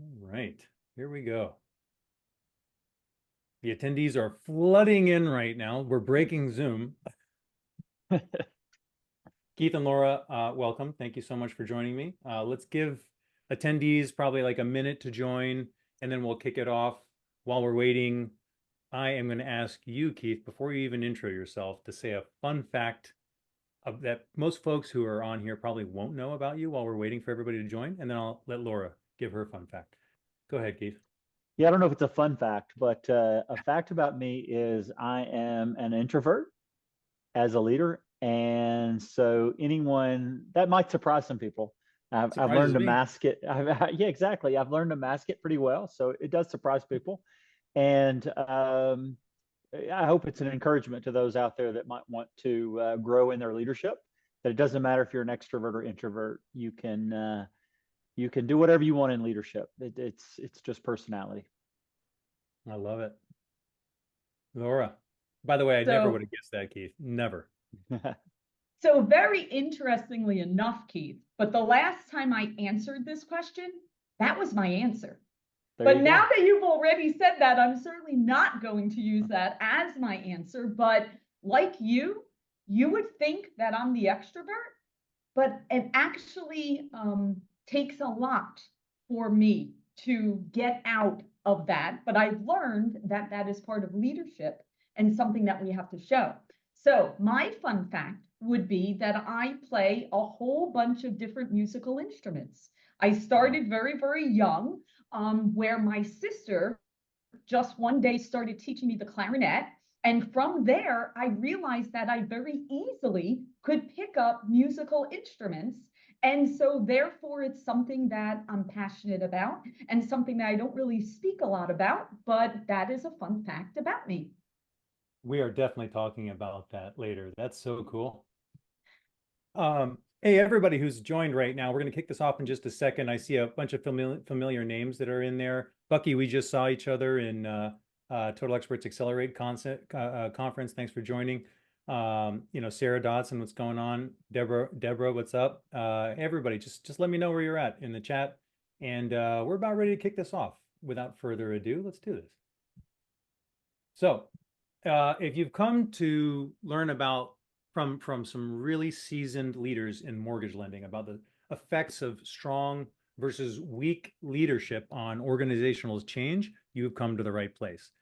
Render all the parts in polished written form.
All right, here we go. The attendees are flooding in right now. We're breaking Zoom. Keith and Laura, welcome. Thank you so much for joining me. Let's give attendees probably like a minute to join, and then we'll kick it off. While we're waiting, I am going to ask you, Keith, before you even intro yourself, to say a fun fact that most folks who are on here probably won't know about you while we're waiting for everybody to join, and then I'll let Laura give her fun fact. Go ahead, Keith. Yeah, I don't know if it's a fun fact, but a fact about me is I am an introvert as a leader. And so anyone that might surprise some people. I've learned Surprises to me. mask it. Yeah, exactly. I've learned to mask it pretty well. So it does surprise people. And I hope it's an encouragement to those out there that might want to grow in their leadership, that it doesn't matter if you're an extrovert or introvert. You can do whatever you want in leadership. It's just personality. I love it. Laura. By the way, I never would So, have guessed that, Keith. Never. so very interestingly enough, Keith, but the last time I answered this question, that was my answer. But now that you've already said that, I'm certainly not going to use that as my answer. But like you would think that I'm the extrovert, but it actually takes a lot for me to get out of that. But I've learned that that is part of leadership and something that we have to show. So my fun fact would be that I play a whole bunch of different musical instruments. I started very, very young, where my sister just one day started teaching me the clarinet. And from there, I realized that I very easily could pick up musical instruments. And so, therefore, it's something that I'm passionate about and something that I don't really speak a lot about, but that is a fun fact about me. We are definitely talking about that later. That's so cool. Hey, everybody who's joined right now, we're going to kick this off in just a second. I see a bunch of familiar names that are in there. Bucky, we just saw each other in Total Experts Accelerate conference. Thanks for joining. Sarah Dodson, what's going on? Deborah, what's up? Everybody, just let me know where you're at in the chat. And we're about ready to kick this off. Without further ado, let's do this. So, if you've come to learn about from some really seasoned leaders in mortgage lending about the effects of strong versus weak leadership on organizational change, you've come to the right place.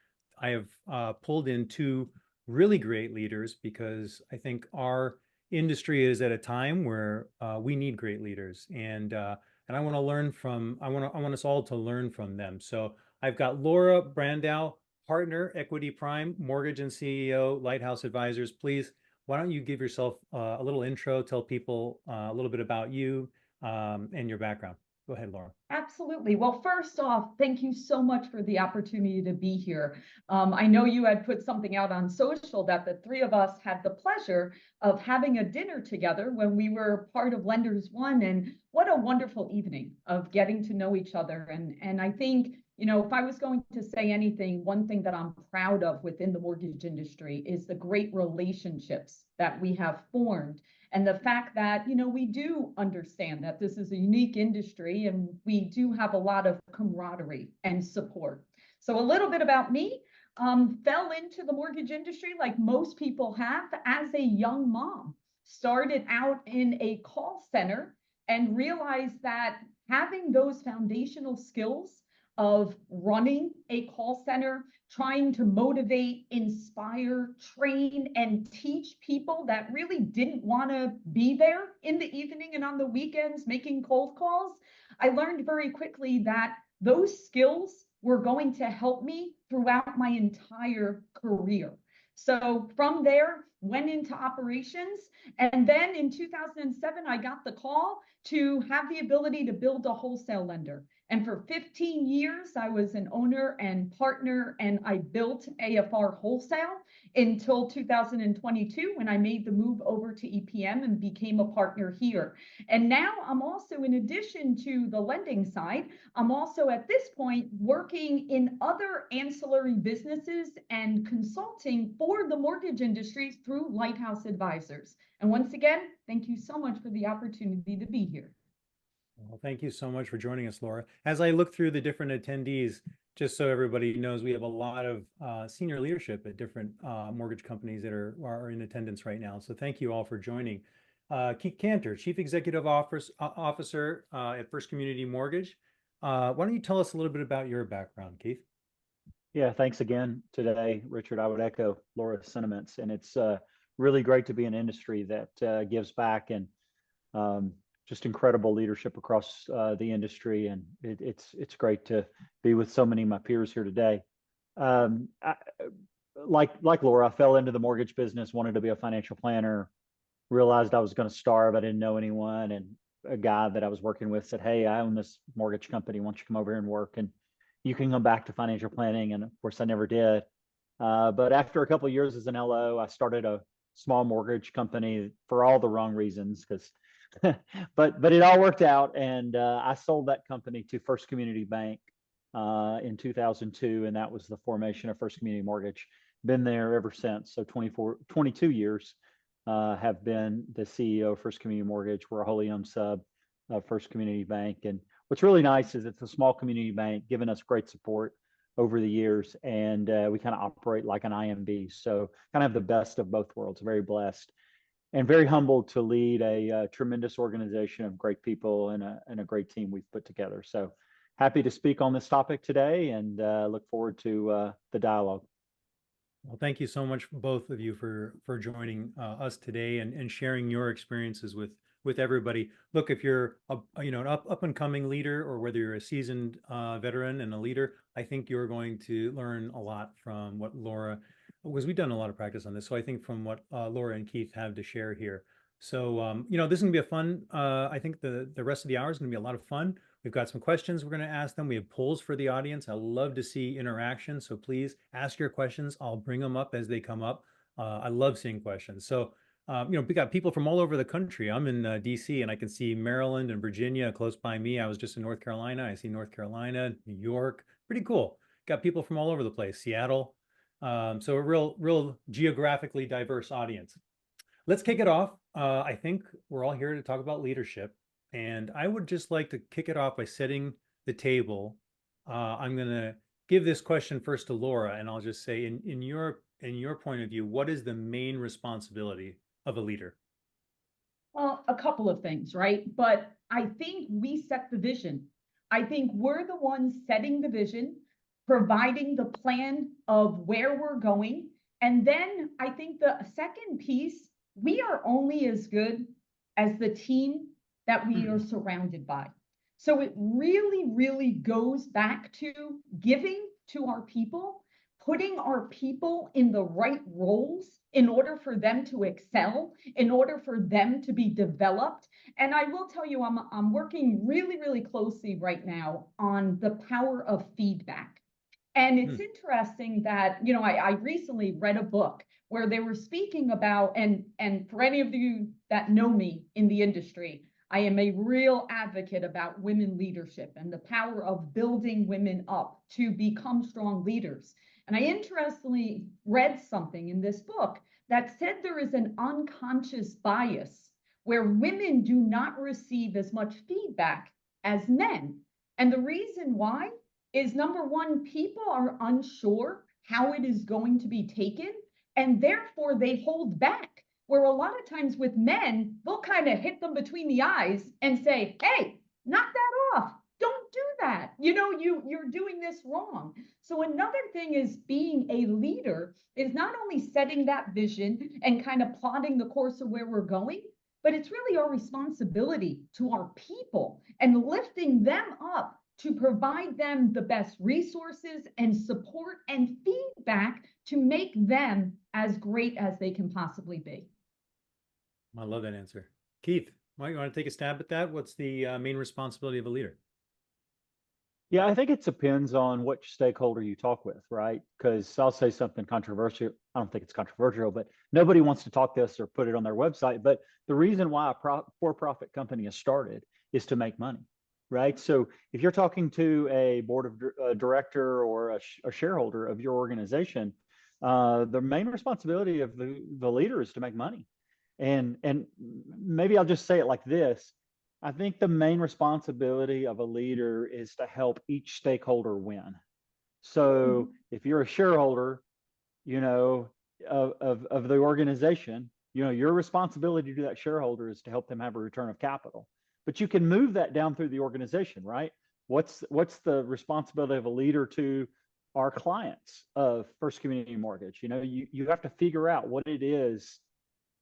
I have pulled in two really great leaders because I think our industry is at a time where we need great leaders, and I want to learn from. I want us all to learn from them. So I've got Laura Brandao, partner, Equity Prime, mortgage and CEO, Lighthouse Advisors. Please, why don't you give yourself a little intro, tell people a little bit about you and your background. Go ahead, Laura. Absolutely. Well, first off, thank you so much for the opportunity to be here. I know you had put something out on social that the three of us had the pleasure of having a dinner together when we were part of Lenders One, and what a wonderful evening of getting to know each other. And I think, if I was going to say anything, one thing that I'm proud of within the mortgage industry is the great relationships that we have formed, and the fact that we do understand that this is a unique industry and we do have a lot of camaraderie and support. So a little bit about me. Fell into the mortgage industry like most people have as a young mom. Started out in a call center and realized that having those foundational skills of running a call center, trying to motivate, inspire, train, and teach people that really didn't want to be there in the evening and on the weekends making cold calls, I learned very quickly that those skills were going to help me throughout my entire career. So from there, went into operations. And then in 2007, I got the call to have the ability to build a wholesale lender. And for 15 years, I was an owner and partner, and I built AFR Wholesale until 2022 when I made the move over to EPM and became a partner here. And now I'm also, in addition to the lending side, I'm also at this point working in other ancillary businesses and consulting for the mortgage industry through Lighthouse Advisors. And once again, thank you so much for the opportunity to be here. Well, thank you so much for joining us, Laura. As I look through the different attendees, just so everybody knows, we have a lot of senior leadership at different mortgage companies that are in attendance right now. So thank you all for joining. Keith Canter, Chief Executive Officer at First Community Mortgage. Why don't you tell us a little bit about your background, Keith? Yeah, thanks again today, Richard. I would echo Laura's sentiments, and it's really great to be in an industry that gives back and just incredible leadership across the industry. And it's great to be with so many of my peers here today. Like Laura, I fell into the mortgage business, wanted to be a financial planner, realized I was going to starve. I didn't know anyone, and a guy that I was working with said, "Hey, I own this mortgage company. Why don't you come over here and work, and you can come back to financial planning?" And of course, I never did. But after a couple of years as an LO, I started a small mortgage company for all the wrong reasons, because but it all worked out, and I sold that company to First Community Bank in 2002, and that was the formation of First Community Mortgage. Been there ever since. So 22 years. Have been the CEO of First Community Mortgage. We're a wholly owned sub of First Community Bank. And what's really nice is it's a small community bank giving us great support over the years. And we kind of operate like an IMB. So kind of have the best of both worlds. Very blessed and very humbled to lead a tremendous organization of great people and a great team we've put together. So happy to speak on this topic today, and look forward to the dialogue. Well, thank you so much, both of you, for joining us today and sharing your experiences with everybody. Look, if you're an up and coming leader, or whether you're a seasoned veteran and a leader, I think you're going to learn a lot from what Laura, because we've done a lot of practice on this. So I think from what Laura and Keith have to share here. So this is gonna be a fun. I think the rest of the hour is gonna be a lot of fun. We've got some questions we're going to ask them. We have polls for the audience. I love to see interaction. So please ask your questions. I'll bring them up as they come up. I love seeing questions. So, we got people from all over the country. I'm in DC, and I can see Maryland and Virginia close by me. I was just in North Carolina. I see North Carolina, New York. Pretty cool. Got people from all over the place. Seattle. So a real geographically diverse audience. Let's kick it off. I think we're all here to talk about leadership. And I would just like to kick it off by setting the table. I'm going to give this question first to Laura, and I'll just say, in your point of view, what is the main responsibility of a leader? Well, a couple of things, right? But I think we set the vision. I think we're the ones setting the vision, providing the plan of where we're going. And then I think the second piece, we are only as good as the team that we are surrounded by. So it really, really goes back to giving to our people, putting our people in the right roles in order for them to excel, in order for them to be developed. And I will tell you, I'm working really, really closely right now on the power of feedback. And it's interesting that, I recently read a book where they were speaking about, and for any of you that know me in the industry, I am a real advocate about women leadership and the power of building women up to become strong leaders. And I interestingly read something in this book that said there is an unconscious bias where women do not receive as much feedback as men. And the reason why is, number one, people are unsure how it is going to be taken, and therefore they hold back. Where a lot of times with men, they'll kind of hit them between the eyes and say, "Hey, knock that off. Don't do that. You're doing this wrong." So another thing is, being a leader is not only setting that vision and kind of plotting the course of where we're going, but it's really our responsibility to our people and lifting them up to provide them the best resources and support and feedback to make them as great as they can possibly be. I love that answer. Keith, you want to take a stab at that? What's the main responsibility of a leader? Yeah, I think it depends on which stakeholder you talk with, right? Because I'll say something controversial. I don't think it's controversial, but nobody wants to talk this or put it on their website. But the reason why a for-profit company is started is to make money, right? So if you're talking to a board of director or a shareholder of your organization, the main responsibility of the leader is to make money. And maybe I'll just say it like this. I think the main responsibility of a leader is to help each stakeholder win. So if you're a shareholder, you know, of the organization, you know, your responsibility to that shareholder is to help them have a return of capital. But you can move that down through the organization, right? What's the responsibility of a leader to our clients of First Community Mortgage? You know, you have to figure out what it is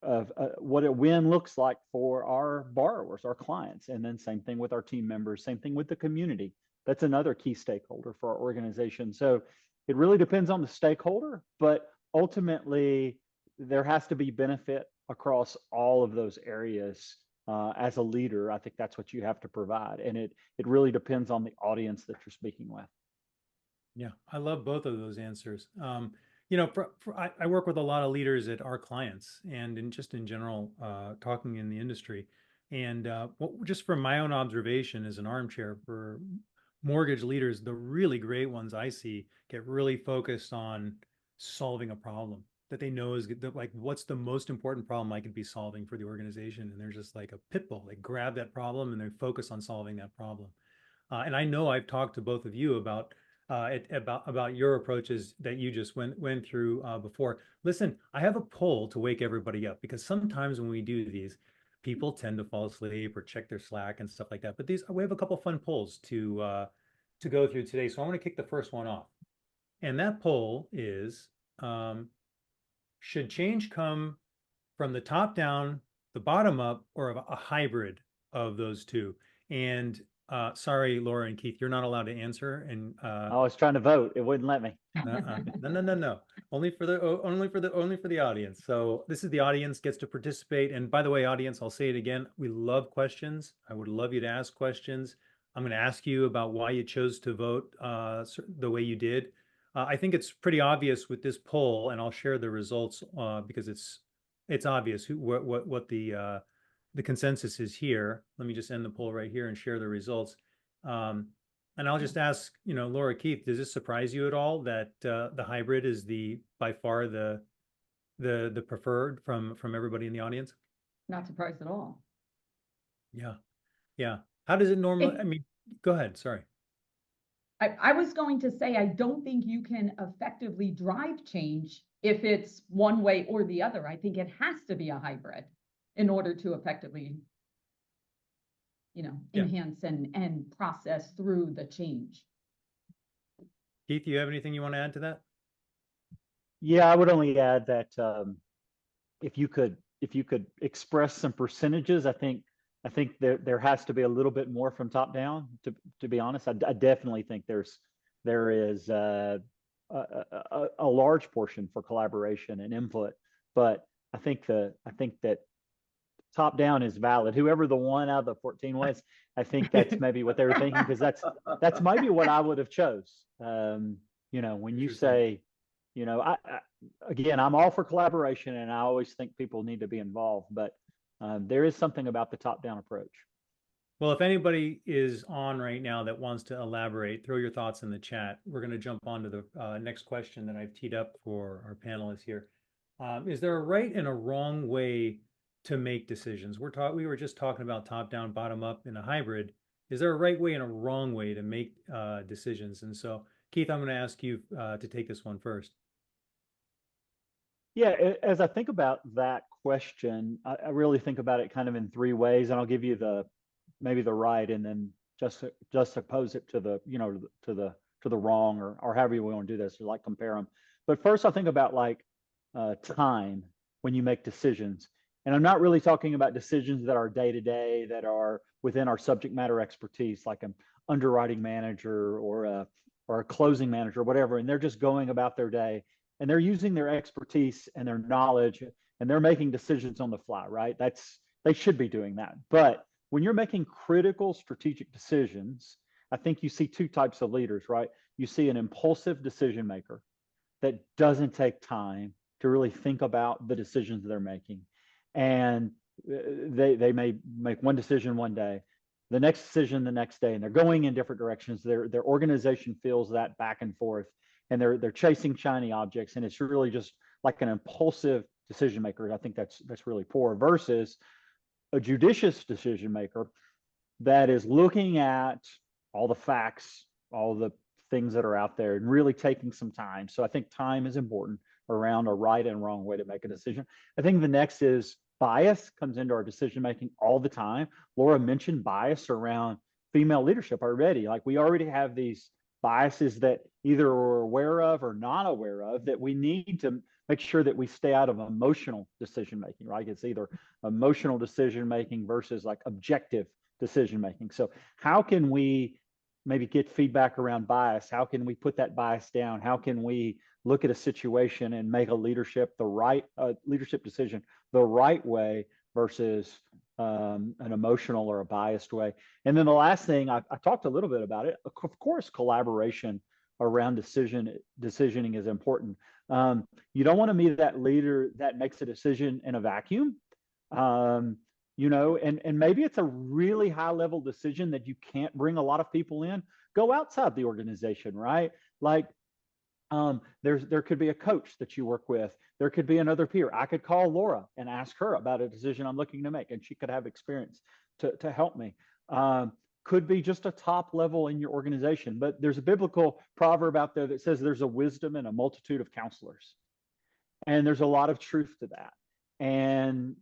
of what a win looks like for our borrowers, our clients, and then same thing with our team members, same thing with the community. That's another key stakeholder for our organization. So it really depends on the stakeholder, but ultimately there has to be benefit across all of those areas. As a leader, I think that's what you have to provide, and it really depends on the audience that you're speaking with. Yeah, I love both of those answers. You know, I work with a lot of leaders at our clients and just in general, talking in the industry. And just from my own observation as an armchair for mortgage leaders, the really great ones I see get really focused on solving a problem that they know is like, what's the most important problem I could be solving for the organization? And they're just like a pit bull. They grab that problem and they focus on solving that problem. And I know I've talked to both of you about your approaches that you just went through before. Listen, I have a poll to wake everybody up because sometimes when we do these, people tend to fall asleep or check their Slack and stuff like that. But we have a couple fun polls to go through today. So I want to kick the first one off, and that poll is: should change come from the top down, the bottom up, or a hybrid of those two? And sorry, Laura and Keith, you're not allowed to answer. And I was trying to vote; it wouldn't let me. No. Only for the audience. So this is the audience gets to participate. And by the way, audience, I'll say it again: we love questions. I would love you to ask questions. I'm going to ask you about why you chose to vote the way you did. I think it's pretty obvious with this poll, and I'll share the results because it's obvious what the consensus is here. Let me just end the poll right here and share the results. And I'll just ask, you know, Laura, Keith, does this surprise you at all that the hybrid is by far the preferred from everybody in the audience? Not surprised at all. Yeah. How does it normally? I mean, go ahead. Sorry. I was going to say, I don't think you can effectively drive change if it's one way or the other. I think it has to be a hybrid in order to effectively, enhance and process through the change. Keith, do you have anything you want to add to that? Yeah, I would only add that if you could express some percentages, I think there has to be a little bit more from top down. To be honest, I definitely think there is a large portion for collaboration and input, but I think that top down is valid. Whoever the one out of the 14 was, I think that's maybe what they were thinking, because that's maybe what I would have chose. When you say, again, I'm all for collaboration, and I always think people need to be involved, but there is something about the top-down approach. Well, if anybody is on right now that wants to elaborate, throw your thoughts in the chat. We're going to jump on to the next question that I've teed up for our panelists here. Is there a right and a wrong way to make decisions? We were just talking about top-down, bottom-up in a hybrid. Is there a right way and a wrong way to make decisions? And so, Keith, I'm going to ask you to take this one first. Yeah, as I think about that question, I really think about it kind of in three ways, and I'll give you maybe the right, and then just oppose it to the wrong, or however you want to do this, or like compare them. But first, I think about like time when you make decisions, and I'm not really talking about decisions that are day to day, that are within our subject matter expertise, like an underwriting manager or a closing manager, or whatever, and they're just going about their day. And they're using their expertise and their knowledge, and they're making decisions on the fly, right? They should be doing that. But when you're making critical strategic decisions, I think you see two types of leaders, right? You see an impulsive decision maker that doesn't take time to really think about the decisions they're making. And they may make one decision one day, the next decision the next day, and they're going in different directions. Their organization feels that back and forth, and they're chasing shiny objects, and it's really just like an impulsive decision maker. I think that's really poor, versus a judicious decision maker that is looking at all the facts, all the things that are out there, and really taking some time. So I think time is important around a right and wrong way to make a decision. I think the next is bias comes into our decision making all the time. Laura mentioned bias around female leadership already. Like, we already have these biases that either we're aware of or not aware of, that we need to make sure that we stay out of emotional decision making, right? It's either emotional decision making versus like objective decision making. So how can we maybe get feedback around bias? How can we put that bias down? How can we look at a situation and make a leadership decision the right way versus an emotional or a biased way? And then the last thing, I talked a little bit about it. Of course, collaboration around decisioning is important. You don't want to be that leader that makes a decision in a vacuum. And maybe it's a really high level decision that you can't bring a lot of people in. Go outside the organization, right? Like, there could be a coach that you work with. There could be another peer. I could call Laura and ask her about a decision I'm looking to make, and she could have experience to help me. Could be just a top level in your organization, but there's a biblical proverb out there that says there's a wisdom in a multitude of counselors, and there's a lot of truth to that. And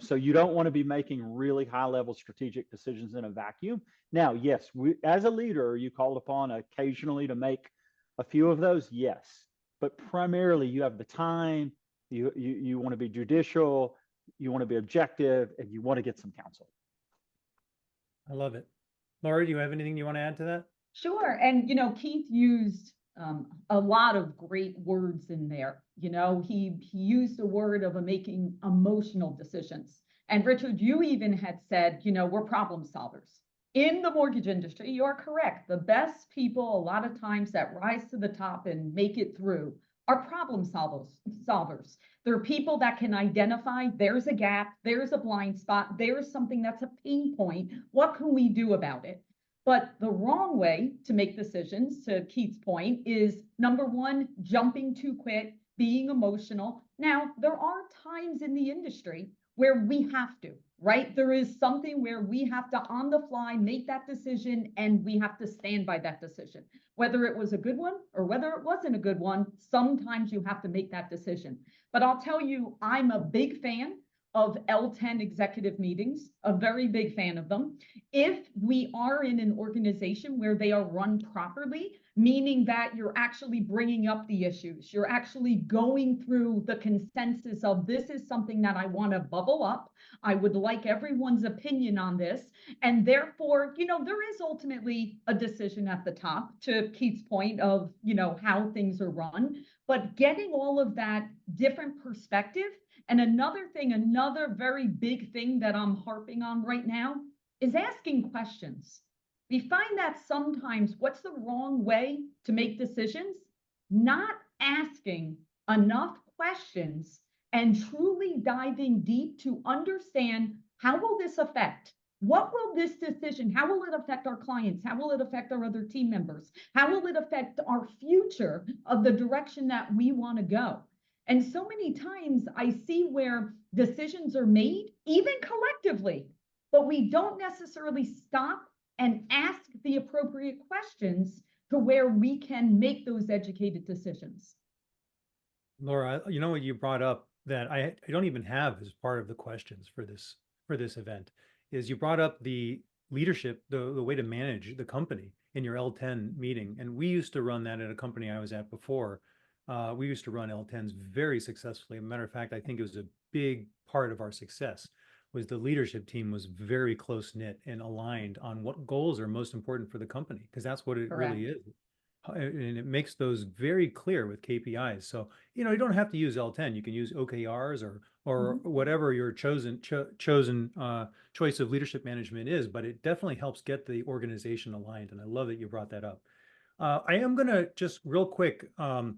so you don't want to be making really high level strategic decisions in a vacuum. Now, yes, as a leader, are you called upon occasionally to make a few of those? Yes, but primarily you have the time. You want to be judicial, you want to be objective, and you want to get some counsel. I love it. Laura, do you have anything you want to add to that? Sure. And, Keith used a lot of great words in there. He used the word of making emotional decisions. And Richard, you even had said, we're problem solvers. In the mortgage industry, you're correct. The best people, a lot of times, that rise to the top and make it through are problem solvers. They're people that can identify there's a gap, there's a blind spot, there's something that's a pain point. What can we do about it? But the wrong way to make decisions, to Keith's point, is number one, jumping too quick, being emotional. Now, there are times in the industry where we have to, right? There is something where we have to, on the fly, make that decision, and we have to stand by that decision. Whether it was a good one or whether it wasn't a good one, sometimes you have to make that decision. But I'll tell you, I'm a big fan of L10 executive meetings, a very big fan of them. If we are in an organization where they are run properly, meaning that you're actually bringing up the issues, you're actually going through the consensus of this is something that I want to bubble up, I would like everyone's opinion on this, and therefore, there is ultimately a decision at the top, to Keith's point of, how things are run, but getting all of that different perspective. And another very big thing that I'm harping on right now is asking questions. We find that sometimes, what's the wrong way to make decisions? Not asking enough questions and truly diving deep to understand, how will this affect? What will this decision, how will it affect our clients? How will it affect our other team members? How will it affect our future of the direction that we want to go? And so many times I see where decisions are made, even collectively, but we don't necessarily stop and ask the appropriate questions to where we can make those educated decisions. Laura, what you brought up that I don't even have as part of the questions for this event is you brought up the leadership, the way to manage the company in your L10 meeting. And we used to run that at a company I was at before. We used to run L10s very successfully. As a matter of fact, I think it was a big part of our success was the leadership team was very close knit and aligned on what goals are most important for the company, because that's what it Correct. really is. And it makes those very clear with KPIs. So, you don't have to use L10. You can use OKRs or whatever your chosen choice of leadership management is, but it definitely helps get the organization aligned. And I love that you brought that up. I am going to just real quick call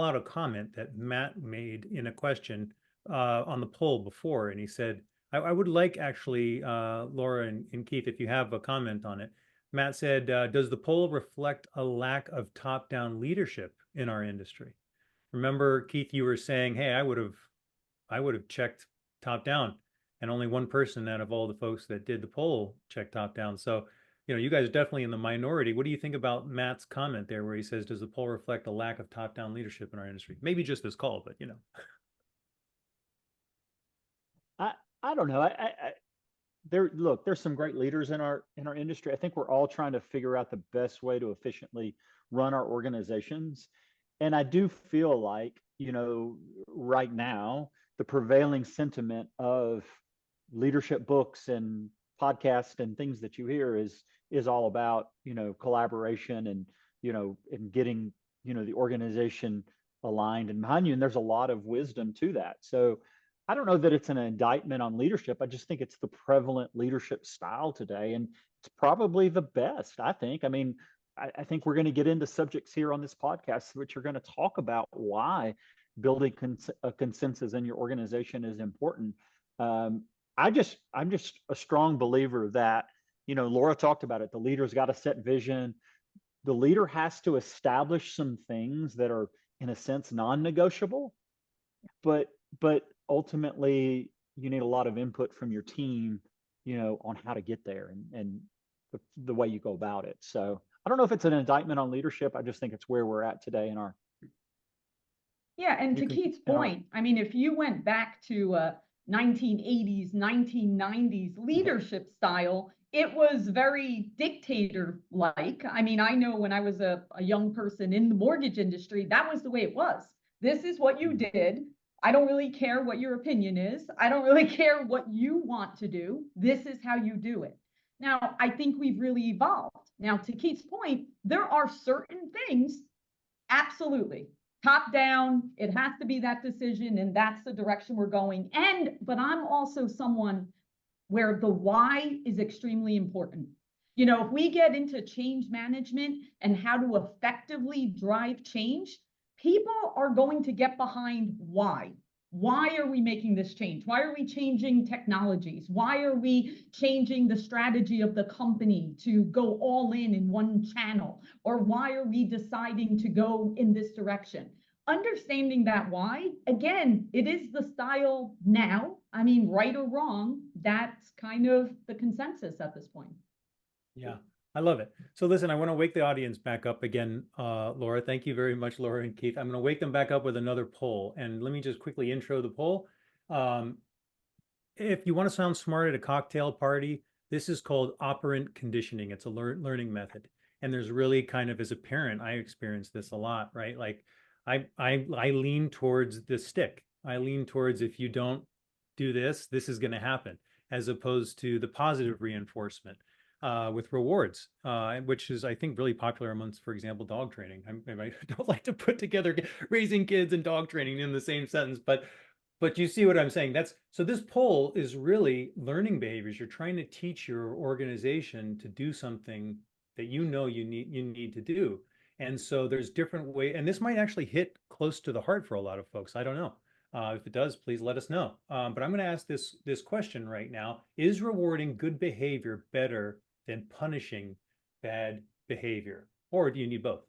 out a comment that Matt made in a question on the poll before. And he said, I would like actually, Laura and Keith, if you have a comment on it. Matt said, does the poll reflect a lack of top-down leadership in our industry? Remember, Keith, you were saying, hey, I would have checked top-down. and only one person out of all the folks that did the poll checked top down. So, you guys are definitely in the minority. What do you think about Matt's comment there where he says, does the poll reflect a lack of top down leadership in our industry? Maybe just this call, but I don't know. There's some great leaders in our industry. I think we're all trying to figure out the best way to efficiently run our organizations. And I do feel like, right now, the prevailing sentiment of leadership books and podcasts and things that you hear is all about, collaboration and, and getting, the organization aligned and behind you. And there's a lot of wisdom to that. So I don't know that it's an indictment on leadership. I just think it's the prevalent leadership style today. And it's probably the best, I think. I mean, I think we're going to get into subjects here on this podcast, which are going to talk about why building a consensus in your organization is important. I'm just a strong believer that, Laura talked about it. The leader's got to set vision. The leader has to establish some things that are, in a sense, non-negotiable, but ultimately you need a lot of input from your team, on how to get there and the way you go about it. So I don't know if it's an indictment on leadership. I just think it's where we're at today in our. Yeah, and to Keith's point, I mean, if you went back to 1980s, 1990s leadership style, it was very dictator-like. I mean, I know when I was a young person in the mortgage industry, that was the way it was. This is what you did. I don't really care what your opinion is. I don't really care what you want to do. This is how you do it. Now, I think we've really evolved. Now, to Keith's point, there are certain things, absolutely, top down, it has to be that decision, and that's the direction we're going. But I'm also someone where the why is extremely important. If we get into change management and how to effectively drive change, people are going to get behind why. Why are we making this change? Why are we changing technologies? Why are we changing the strategy of the company to go all in one channel? Or why are we deciding to go in this direction? Understanding that why, again, it is the style now. I mean, right or wrong, that's kind of the consensus at this point. Yeah, I love it. So listen, I want to wake the audience back up again, Laura. Thank you very much, Laura and Keith. I'm going to wake them back up with another poll. And let me just quickly intro the poll. If you want to sound smart at a cocktail party, this is called operant conditioning. It's a learning method. And there's really kind of, as a parent, I experience this a lot, right? Like I lean towards the stick. I lean towards, if you don't do this, this is going to happen, as opposed to the positive reinforcement. With rewards, which is, I think, really popular amongst, for example, dog training. I don't like to put together raising kids and dog training in the same sentence, but you see what I'm saying. So this poll is really learning behaviors. You're trying to teach your organization to do something that you need to do. And so there's different ways, and this might actually hit close to the heart for a lot of folks. I don't know. If it does, please let us know. But I'm going to ask this question right now. Is rewarding good behavior better than punishing bad behavior? Or do you need both?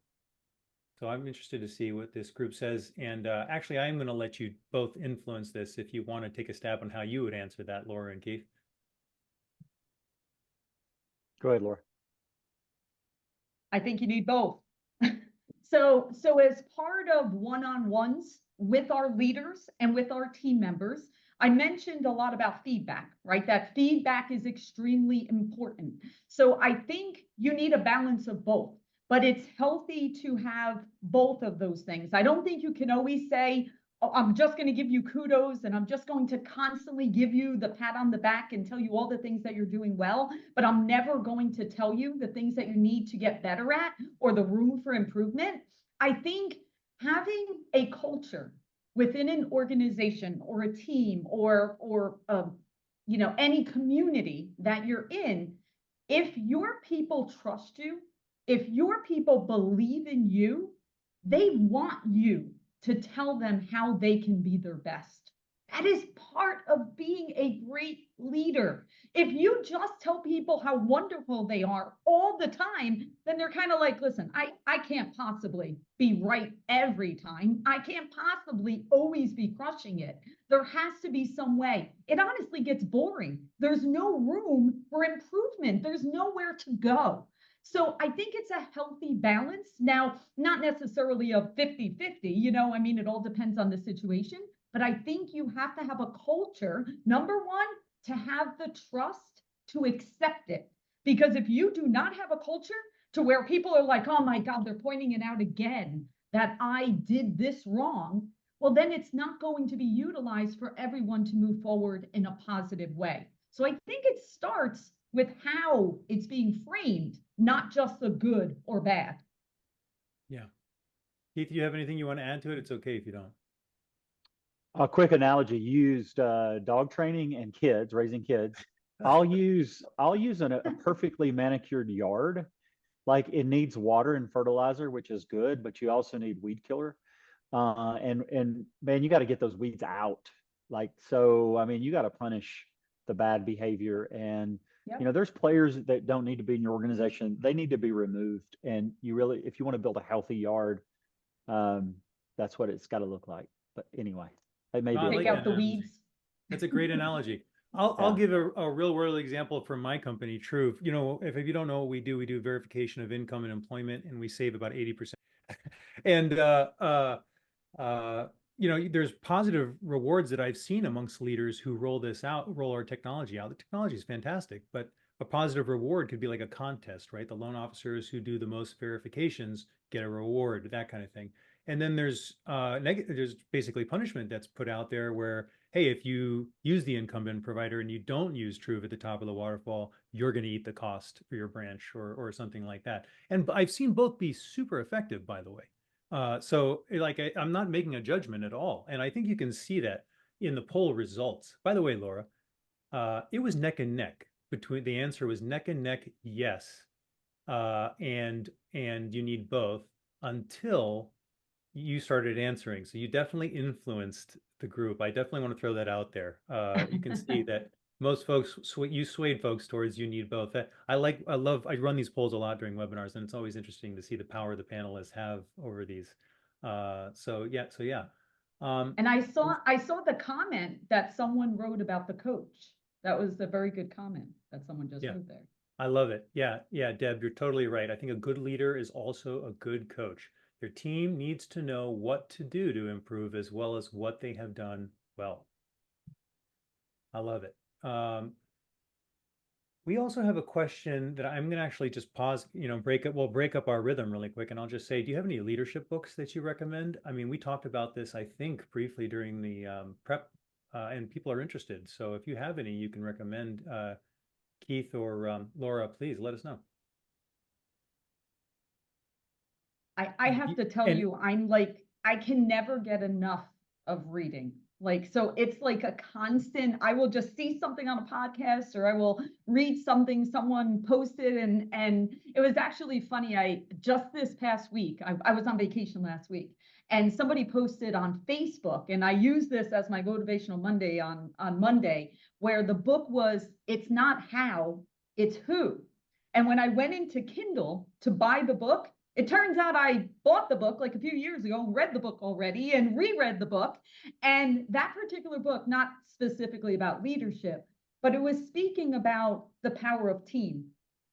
So I'm interested to see what this group says. And actually, I'm going to let you both influence this if you want to take a stab on how you would answer that, Laura and Keith. Go ahead, Laura. I think you need both. So as part of one-on-ones with our leaders and with our team members, I mentioned a lot about feedback, right? That feedback is extremely important. So I think you need a balance of both, but it's healthy to have both of those things. I don't think you can always say, oh, I'm just going to give you kudos and I'm just going to constantly give you the pat on the back and tell you all the things that you're doing well, but I'm never going to tell you the things that you need to get better at or the room for improvement. I think having a culture within an organization or a team or any community that you're in, if your people trust you, if your people believe in you, they want you to tell them how they can be their best, That is part of being a great leader. If you just tell people how wonderful they are all the time, then they're kind of like, listen, I can't possibly be right every time. I can't possibly always be crushing it. There has to be some way. It honestly gets boring. There's no room for improvement. There's nowhere to go. So I think it's a healthy balance. Now, not necessarily a 50-50, I mean, it all depends on the situation, but I think you have to have a culture, number one, to have the trust to accept it. Because if you do not have a culture to where people are like, oh my God, they're pointing it out again that I did this wrong, well, then it's not going to be utilized for everyone to move forward in a positive way. So I think it starts with how it's being framed, not just the good or bad. Yeah. Keith, do you have anything you want to add to it? It's okay if you don't. A quick analogy used dog training and kids, raising kids. I'll use a perfectly manicured yard. Like it needs water and fertilizer, which is good, but you also need weed killer. And man, you got to get those weeds out. Like, so, I mean, you got to punish the bad behavior. And, Yep. there's players that don't need to be in your organization. They need to be removed. And you really, if you want to build a healthy yard, that's what it's got to look like. But anyway, it may No, I be. Take like out that the analogy. weeds. That's a great analogy. I'll Yeah. give a real world example from my company, Truv. If you don't know what we do verification of income and employment, and we save about 80%. And there's positive rewards that I've seen amongst leaders who roll our technology out. The technology is fantastic, but a positive reward could be like a contest, right? The loan officers who do the most verifications get a reward, that kind of thing. And then there's basically punishment that's put out there where, hey, if you use the incumbent provider and you don't use Truv at the top of the waterfall, you're going to eat the cost for your branch or something like that. And I've seen both be super effective, by the way. So like I'm not making a judgment at all. And I think you can see that in the poll results. By the way, Laura, it was neck and neck the answer was neck and neck, yes. And you need both until you started answering. So you definitely influenced the group. I definitely want to throw that out there. You can see that most folks, you swayed folks towards you need both. I run these polls a lot during webinars, and it's always interesting to see the power the panelists have over these. So yeah. And I saw the comment that someone wrote about the coach. That was a very good comment that someone just wrote there. I love it. Yeah, Deb, you're totally right. I think a good leader is also a good coach. Your team needs to know what to do to improve as well as what they have done well. I love it. We also have a question that I'm going to actually just pause, we'll break up our rhythm really quick. And I'll just say, do you have any leadership books that you recommend? I mean, we talked about this, I think, briefly during the prep, and people are interested. So if you have any, you can recommend, Keith or Laura, please let us know. I have to tell you, I'm like, I can never get enough of reading. Like, so it's like a constant, I will just see something on a podcast or I will read something someone posted. And it was actually funny. Just this past week, I was on vacation last week and somebody posted on Facebook, and I use this as my motivational Monday on Monday, where the book was, it's not how, it's who. And when I went into Kindle to buy the book, it turns out I bought the book like a few years ago, read the book already, and reread the book. And that particular book, not specifically about leadership, but it was speaking about the power of team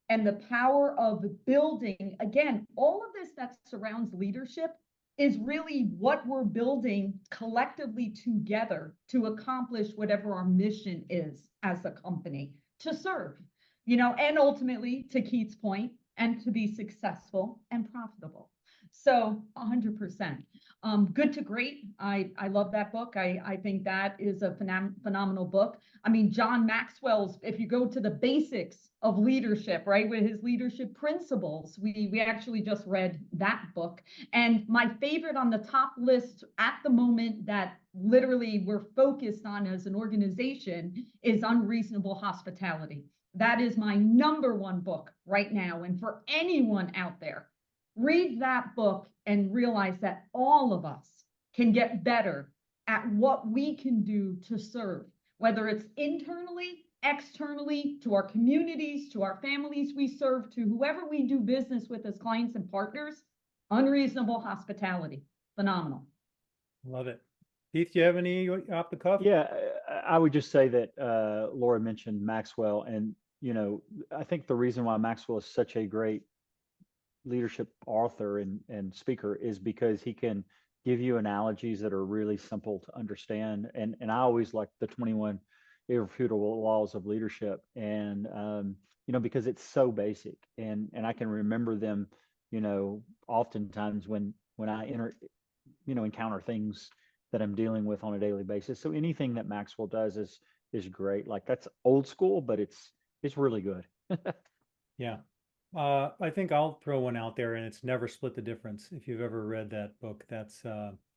and the power of building. Again, all of this that surrounds leadership is really what we're building collectively together to accomplish whatever our mission is as a company, to serve, and ultimately, to Keith's point, and to be successful and profitable. So 100%. Good to Great. I love that book. I think that is a phenomenal book. I mean, John Maxwell's, if you go to the basics of leadership, right, with his leadership principles, we actually just read that book. And my favorite on the top list at the moment that literally we're focused on as an organization is Unreasonable Hospitality. That is my #1 book right now. And for anyone out there, read that book and realize that all of us can get better at what we can do to serve, whether it's internally, externally, to our communities, to our families we serve, to whoever we do business with as clients and partners. Unreasonable hospitality. Phenomenal. Love it. Keith, do you have any off the cuff? Yeah, I would just say that Laura mentioned Maxwell, and I think the reason why Maxwell is such a great leadership author and speaker is because he can give you analogies that are really simple to understand. And I always like the 21 irrefutable laws of leadership, and because it's so basic, and I can remember them, oftentimes when I encounter things that I'm dealing with on a daily basis. So anything that Maxwell does is great. Like, that's old school, but it's really good. Yeah. I think I'll throw one out there, and it's Never Split the Difference. If you've ever read that book, that's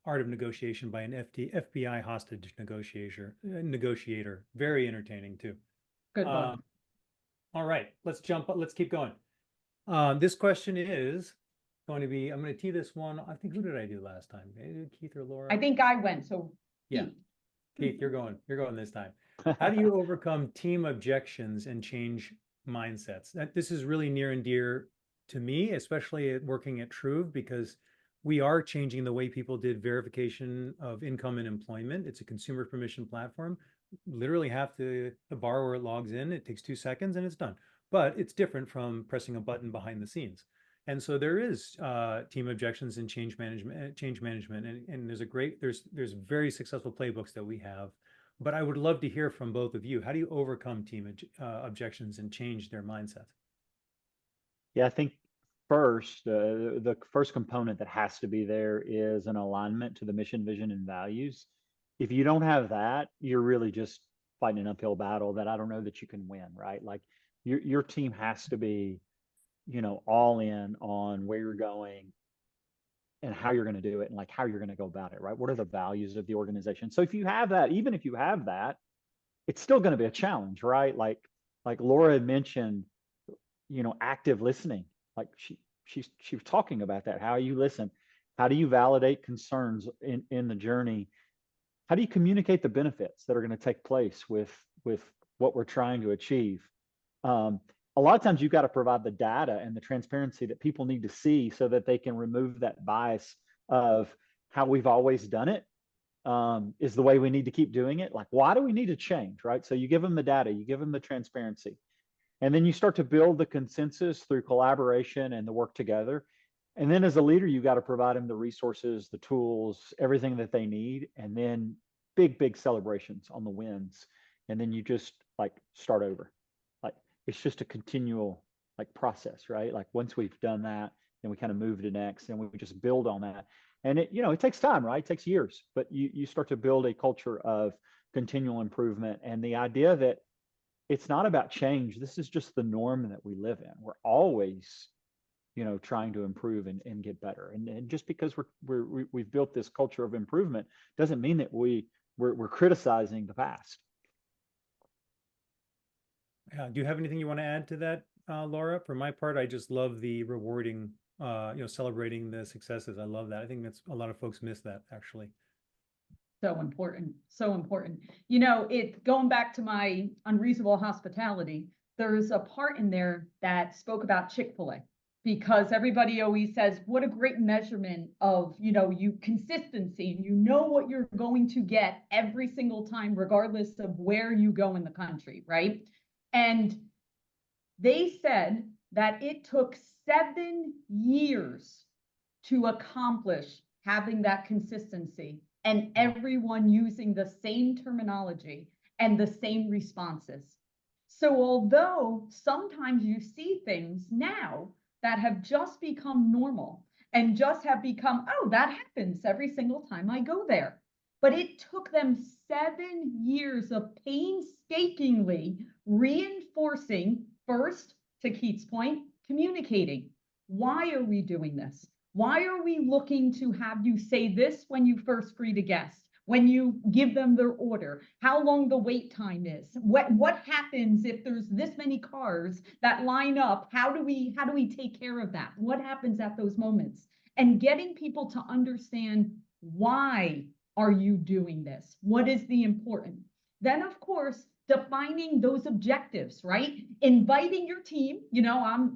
Art of Negotiation by an FBI hostage negotiator. Very entertaining too. Good book. All right, let's keep going. This question is going to be, I'm going to tee this one. I think, who did I do last time? Maybe Keith or Laura? I think I went, so yeah. Keith, you're going this time. How do you overcome team objections and change mindsets? This is really near and dear to me, especially working at Truv, because we are changing the way people did verification of income and employment. It's a consumer permission platform. Literally the borrower logs in, it takes 2 seconds and it's done. But it's different from pressing a button behind the scenes. And so there is team objections and change management, and there's very successful playbooks that we have. But I would love to hear from both of you. How do you overcome team objections and change their mindset? Yeah, I think first, the first component that has to be there is an alignment to the mission, vision, and values. If you don't have that, you're really just fighting an uphill battle that I don't know that you can win, right? Like, your team has to be, all in on where you're going and how you're going to do it, and like how you're going to go about it, right? What are the values of the organization? So if you have that, even if you have that, it's still going to be a challenge, right? Like Laura had mentioned, active listening. Like she was talking about that. How you listen, how do you validate concerns in the journey? How do you communicate the benefits that are going to take place with what we're trying to achieve? A lot of times you've got to provide the data and the transparency that people need to see so that they can remove that bias of how we've always done it is the way we need to keep doing it. Like, why do we need to change, right? So you give them the data, you give them the transparency, and then you start to build the consensus through collaboration and the work together. And then as a leader, you got to provide them the resources, the tools, everything that they need, and then big celebrations on the wins. And then you just start over. It's just a continual process, right? Like, once we've done that, then we kind of move to next, and we just build on that. And it takes time, right? It takes years, but you start to build a culture of continual improvement. And the idea that it's not about change. This is just the norm that we live in. We're always, trying to improve and get better. And just because we've built this culture of improvement doesn't mean that we're criticizing the past. Do you have anything you want to add to that, Laura? For my part, I just love the rewarding, celebrating the successes. I love that. I think that's a lot of folks miss that, actually. So important. So important. Going back to my unreasonable hospitality, there's a part in there that spoke about Chick-fil-A, because everybody always says, what a great measurement of, consistency. You know what you're going to get every single time, regardless of where you go in the country, right? And they said that it took 7 years to accomplish having that consistency, and everyone using the same terminology and the same responses. So although sometimes you see things now that have just become normal and just have become, oh, that happens every single time I go there. But it took them 7 years of painstakingly reinforcing, first, to Keith's point, communicating. Why are we doing this? Why are we looking to have you say this when you first greet a guest, when you give them their order, how long the wait time is, what happens if there's this many cars that line up? How do we take care of that? What happens at those moments? And getting people to understand why are you doing this? What is the important? Then, of course, defining those objectives, right? Inviting your team.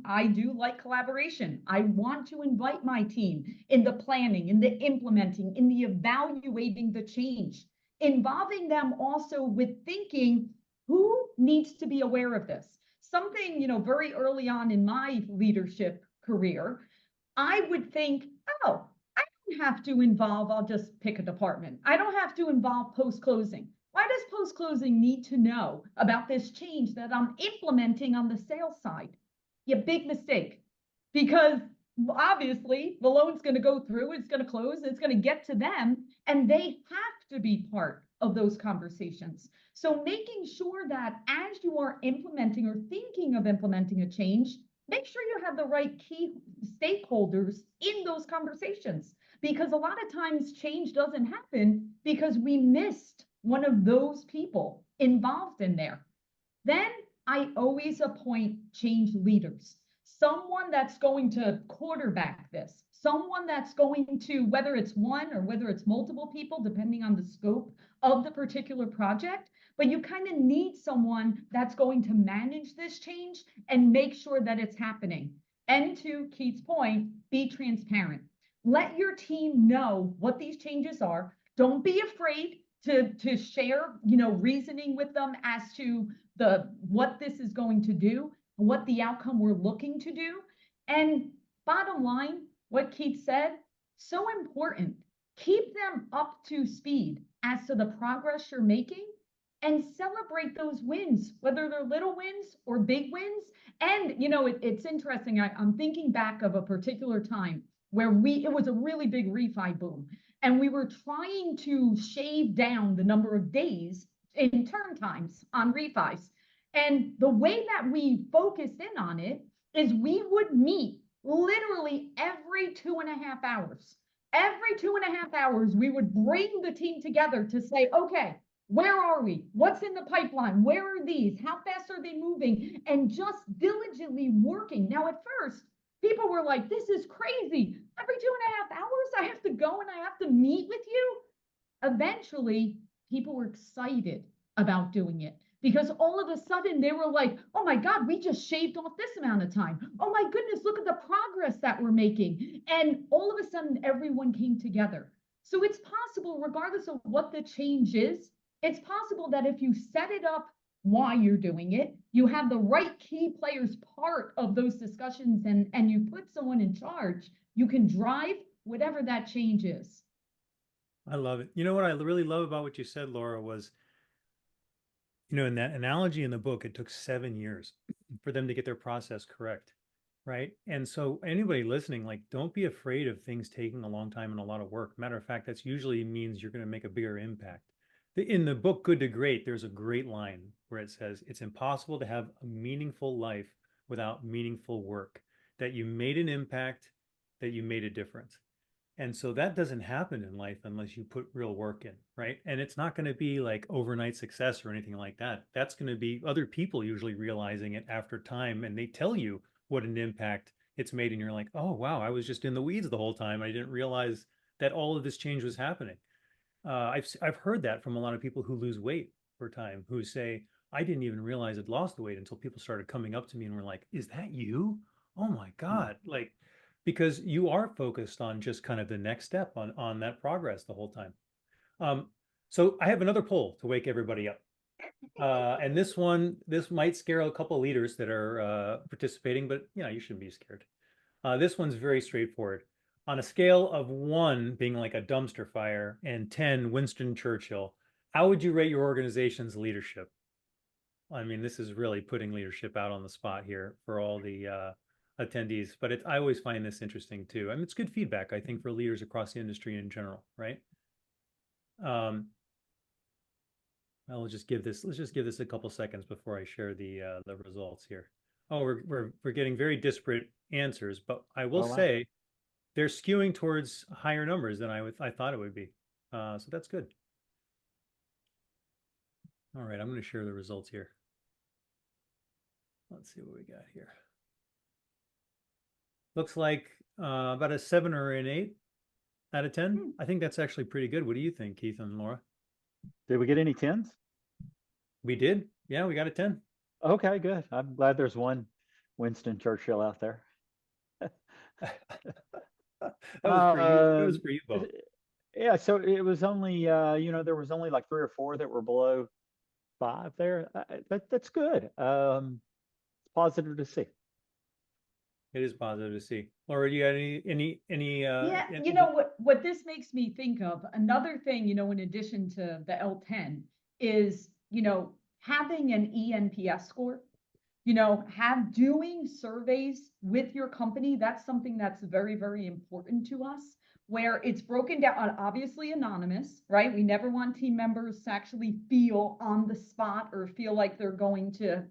I do like collaboration. I want to invite my team in the planning, in the implementing, in the evaluating the change, involving them also with thinking who needs to be aware of this. Something, very early on in my leadership career, I would think, oh, I don't have to involve, I'll just pick a department. I don't have to involve post-closing. Why does post-closing need to know about this change that I'm implementing on the sales side? Yeah, big mistake. Because obviously the loan's going to go through, it's going to close, it's going to get to them, and they have to be part of those conversations. So making sure that as you are implementing or thinking of implementing a change, make sure you have the right key stakeholders in those conversations. Because a lot of times change doesn't happen because we missed one of those people involved in there. Then I always appoint change leaders, someone that's going to quarterback this, someone that's going to, whether it's one or whether it's multiple people, depending on the scope of the particular project, but you kind of need someone that's going to manage this change and make sure that it's happening. And to Keith's point, be transparent. Let your team know what these changes are. Don't be afraid to share, reasoning with them as to what this is going to do, what the outcome we're looking to do. And bottom line, what Keith said, so important. Keep them up to speed as to the progress you're making and celebrate those wins, whether they're little wins or big wins. And, it's interesting. I'm thinking back of a particular time where it was a really big refi boom. And we were trying to shave down the number of days in turn times on refis. And the way that we focused in on it is we would meet literally every 2.5 hours. Every 2.5 hours, we would bring the team together to say, okay, where are we? What's in the pipeline? Where are these? How fast are they moving? And just diligently working. Now, at first, people were like, this is crazy. Every 2.5 hours, I have to go and I have to meet with you. Eventually, people were excited about doing it because all of a sudden they were like, oh my God, we just shaved off this amount of time. Oh my goodness, look at the progress that we're making. And all of a sudden, everyone came together. So it's possible, regardless of what the change is, it's possible that if you set it up why you're doing it, you have the right key players part of those discussions, and you put someone in charge, you can drive whatever that change is. I love it. You know what I really love about what you said, Laura, was, in that analogy in the book, it took 7 years for them to get their process correct, right? And so anybody listening, like, don't be afraid of things taking a long time and a lot of work. Matter of fact, that's usually means you're going to make a bigger impact. In the book, Good to Great, there's a great line where it says, it's impossible to have a meaningful life without meaningful work, that you made an impact, that you made a difference. And so that doesn't happen in life unless you put real work in, right? And it's not going to be like overnight success or anything like that. That's going to be other people usually realizing it after time, and they tell you what an impact it's made. And you're like, oh, wow, I was just in the weeds the whole time. I didn't realize that all of this change was happening. I've heard that from a lot of people who lose weight over time, who say, I didn't even realize I'd lost the weight until people started coming up to me and were like, is that you? Oh my God. Like, because you are focused on just kind of the next step on that progress the whole time. So I have another poll to wake everybody up. And this might scare a couple of leaders that are participating, but you shouldn't be scared. This one's very straightforward. On a scale of 1 being like a dumpster fire and 10 Winston Churchill, how would you rate your organization's leadership? I mean, this is really putting leadership out on the spot here for all the attendees, but I always find this interesting too. I mean, it's good feedback, I think, for leaders across the industry in general, right? Let's just give this a couple seconds before I share the results here. Oh, we're getting very disparate answers, but I will say they're skewing towards higher numbers than I thought it would be. So that's good. All right, I'm going to share the results here. Let's see what we got here. Looks like about a 7 or an 8 out of 10. I think that's actually pretty good. What do you think, Keith and Laura? Did we get any 10s? We did. Yeah, we got a 10. Okay, good. I'm glad there's one Winston Churchill out there. That was for you. That was Um, for you both. yeah, so it was only there was only like 3 or 4 that were below 5 there. That's good. It's positive to see. It is positive to see. Laura, you got Yeah, any what this makes me think of, another thing, in addition to the L10 is, having an ENPS score, doing surveys with your company. That's something that's very, very important to us, where it's broken down, obviously anonymous, right? We never want team members to actually feel on the spot or feel like they're going to,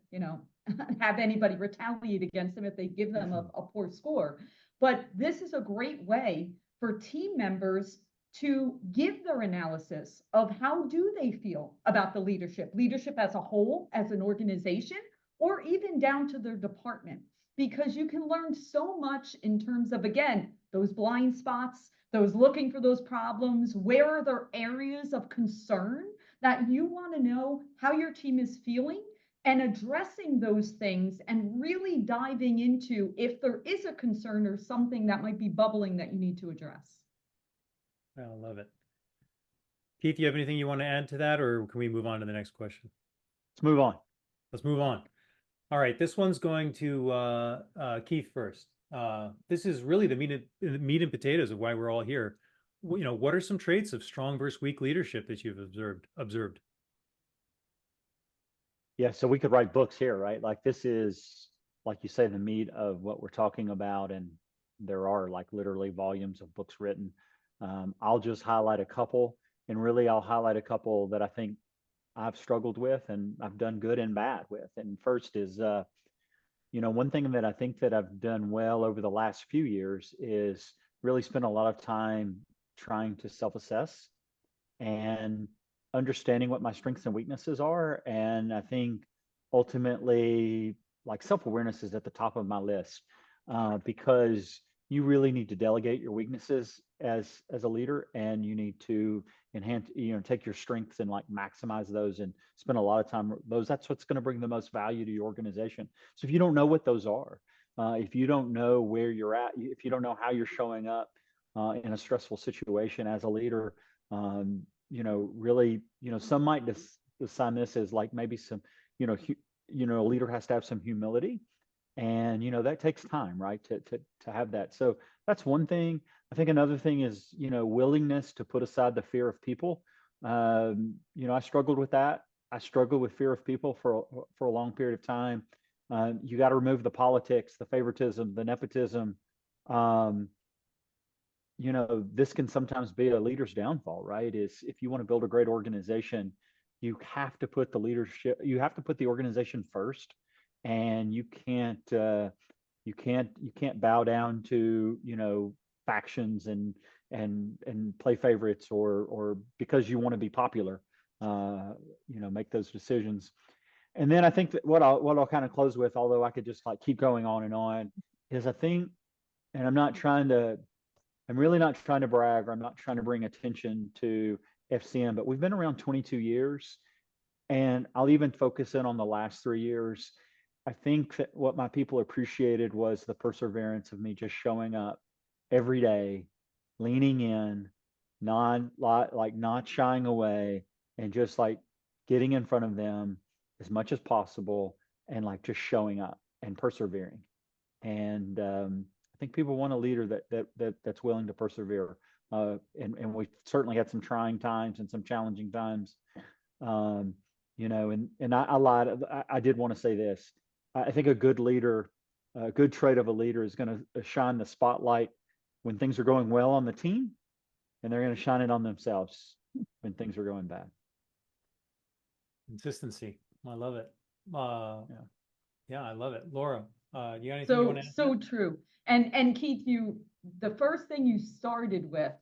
have anybody retaliate against them if they give them a poor score. But this is a great way for team members to give their analysis of how do they feel about the leadership as a whole, as an organization, or even down to their department, because you can learn so much in terms of, again, those blind spots, those looking for those problems. Where are there areas of concern that you want to know how your team is feeling, and addressing those things and really diving into if there is a concern or something that might be bubbling that you need to address. I love it. Keith, you have anything you want to add to that, or can we move on to the next question? Let's move on. Let's move on. All right, this one's going to Keith first. This is really the meat and potatoes of why we're all here. What are some traits of strong versus weak leadership that you've observed? Yeah, so we could write books here, right? Like this is, like you say, the meat of what we're talking about, and there are like literally volumes of books written. I'll just highlight a couple, and really I'll highlight a couple that I think I've struggled with and I've done good and bad with. And first is, one thing that I think that I've done well over the last few years is really spend a lot of time trying to self-assess and understanding what my strengths and weaknesses are. And I think ultimately, like self-awareness is at the top of my list, because you really need to delegate your weaknesses as a leader, and you need to enhance, take your strengths and like maximize those and spend a lot of time those. That's what's going to bring the most value to your organization. So if you don't know what those are, if you don't know where you're at, if you don't know how you're showing up in a stressful situation as a leader, really, some might assign this as like maybe some, a leader has to have some humility, and that takes time, right, to have that. So that's one thing. I think another thing is, willingness to put aside the fear of people. I struggled with that. I struggled with fear of people for a long period of time. You got to remove the politics, the favoritism, the nepotism. This can sometimes be a leader's downfall, right? Is if you want to build a great organization, you have to put the organization first, and you can't bow down to, factions and play favorites, or because you want to be popular, make those decisions. And then I think that what I'll kind of close with, although I could just like keep going on, is I think, and I'm really not trying to brag, or I'm not trying to bring attention to FCM, but we've been around 22 years, and I'll even focus in on the last 3 years. I think that what my people appreciated was the perseverance of me just showing up every day, leaning in, not shying away, and just like getting in front of them as much as possible, and like just showing up and persevering. And I think people want a leader that's willing to persevere. And we certainly had some trying times and some challenging times. And I lied. I did want to say this. I think a good leader, a good trait of a leader, is going to shine the spotlight when things are going well on the team, and they're going to shine it on themselves when things are going bad. Consistency. I love it. Yeah, I love it. Laura, you got anything So you want to add? so true. And Keith, the first thing you started with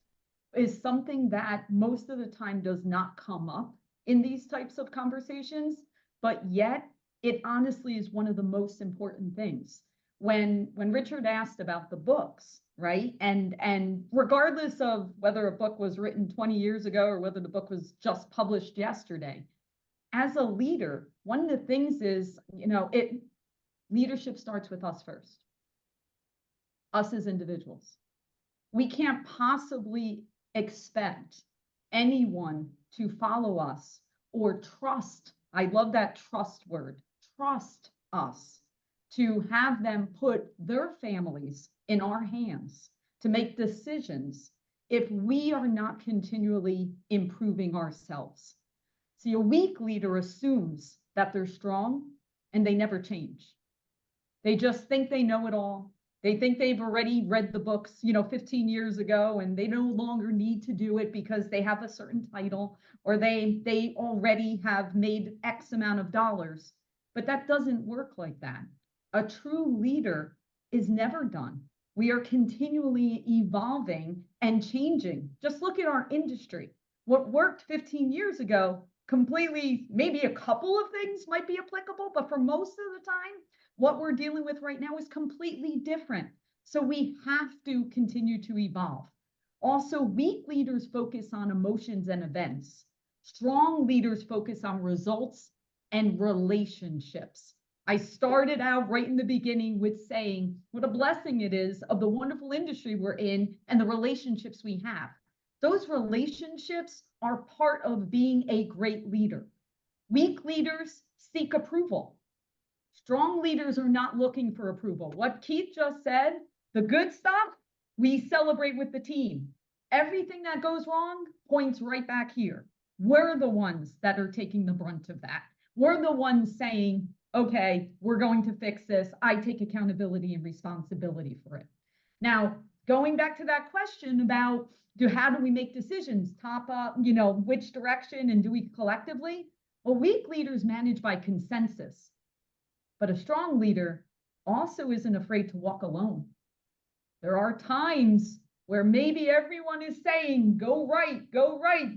is something that most of the time does not come up in these types of conversations, but yet it honestly is one of the most important things, when Richard asked about the books, right? And regardless of whether a book was written 20 years ago or whether the book was just published yesterday, as a leader, one of the things is, leadership starts with us first, us as individuals. We can't possibly expect anyone to follow us or trust. I love that trust word, trust us, to have them put their families in our hands to make decisions if we are not continually improving ourselves. See, a weak leader assumes that they're strong and they never change. They just think they know it all. They think they've already read the books, 15 years ago, and they no longer need to do it because they have a certain title or they already have made X amount of dollars. But that doesn't work like that. A true leader is never done. We are continually evolving and changing. Just look at our industry. What worked 15 years ago, completely, maybe a couple of things might be applicable, but for most of the time, what we're dealing with right now is completely different. So we have to continue to evolve. Also, weak leaders focus on emotions and events. Strong leaders focus on results and relationships. I started out right in the beginning with saying what a blessing it is of the wonderful industry we're in and the relationships we have. Those relationships are part of being a great leader. Weak leaders seek approval. Strong leaders are not looking for approval. What Keith just said, the good stuff, we celebrate with the team. Everything that goes wrong points right back here. We're the ones that are taking the brunt of that. We're the ones saying, okay, we're going to fix this. I take accountability and responsibility for it. Now, going back to that question about how do we make decisions, top up, which direction, and do we collectively? Well, weak leaders manage by consensus, but a strong leader also isn't afraid to walk alone. There are times where maybe everyone is saying, go right,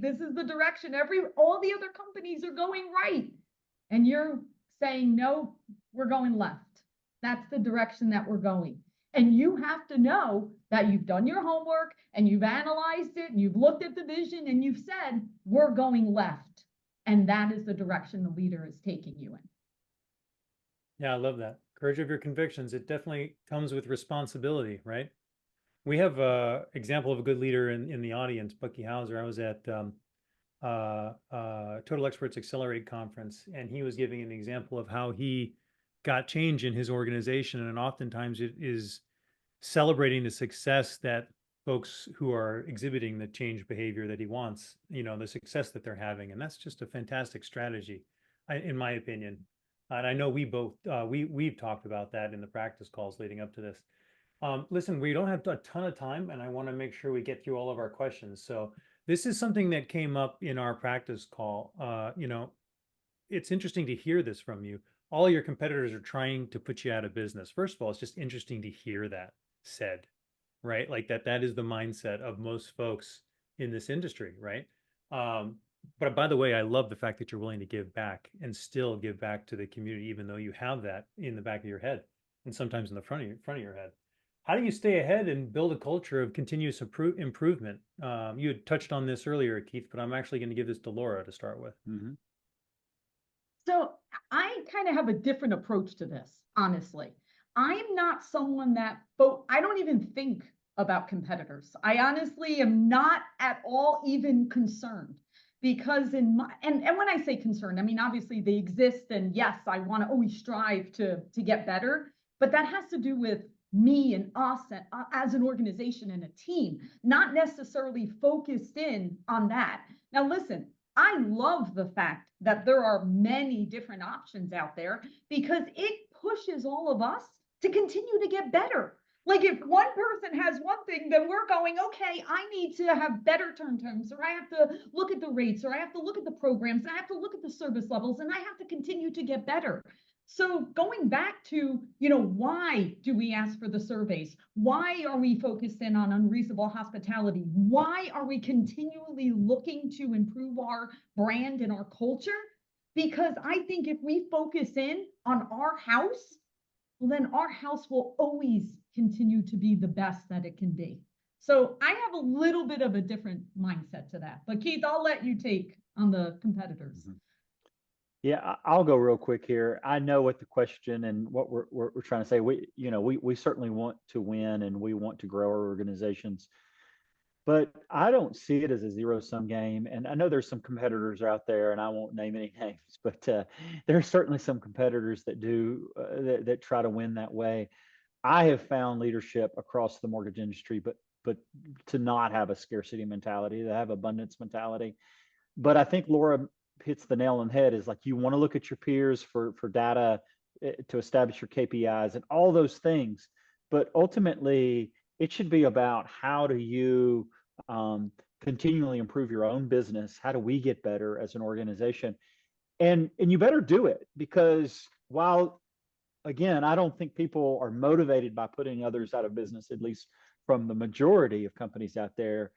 this is the direction, all the other companies are going right. And you're saying, no, we're going left. That's the direction that we're going. And you have to know that you've done your homework and you've analyzed it and you've looked at the vision and you've said, we're going left. And that is the direction the leader is taking you in. Yeah, I love that. Courage of your convictions. It definitely comes with responsibility, right? We have an example of a good leader in the audience, Bucky Hauser. I was at Total Experts Accelerate conference, and he was giving an example of how he got change in his organization. And oftentimes it is celebrating the success that folks who are exhibiting the change behavior that he wants, the success that they're having. And that's just a fantastic strategy, in my opinion. And I know we both, we've talked about that in the practice calls leading up to this. Listen, we don't have a ton of time, and I want to make sure we get through all of our questions. So this is something that came up in our practice call. It's interesting to hear this from you. All your competitors are trying to put you out of business. First of all, it's just interesting to hear that said, right? Like that is the mindset of most folks in this industry, right? But by the way, I love the fact that you're willing to give back and still give back to the community, even though you have that in the back of your head and sometimes in the front of your head. How do you stay ahead and build a culture of continuous improvement? You had touched on this earlier, Keith, but I'm actually going to give this to Laura to start with. Mm-hmm. So I kind of have a different approach to this, honestly. I'm not someone that, I don't even think about competitors. I honestly am not at all even concerned, because and when I say concerned, I mean, obviously they exist, and yes, I want to always strive to get better, but that has to do with me and us and, as an organization and a team, not necessarily focused in on that. Now, listen, I love the fact that there are many different options out there, because it pushes all of us to continue to get better. Like if one person has one thing, then we're going, okay, I need to have better turn times, or I have to look at the rates, or I have to look at the programs, and I have to look at the service levels, and I have to continue to get better. So going back to, why do we ask for the surveys? Why are we focused in on unreasonable hospitality? Why are we continually looking to improve our brand and our culture? Because I think if we focus in on our house, well, then our house will always continue to be the best that it can be. So I have a little bit of a different mindset to that. But Keith, I'll let you take on the competitors. Yeah, I'll go real quick here. I know what the question and what we're trying to say. We certainly want to win and we want to grow our organizations, but I don't see it as a zero-sum game. And I know there's some competitors out there, and I won't name any names, but there's certainly some competitors that do that try to win that way. I have found leadership across the mortgage industry, but to not have a scarcity mentality, to have abundance mentality. But I think Laura hits the nail on the head, is like, you want to look at your peers for data to establish your KPIs and all those things. But ultimately, it should be about how do you continually improve your own business? How do we get better as an organization? And you better do it, because while, again, I don't think people are motivated by putting others out of business, at least from the majority of companies out there.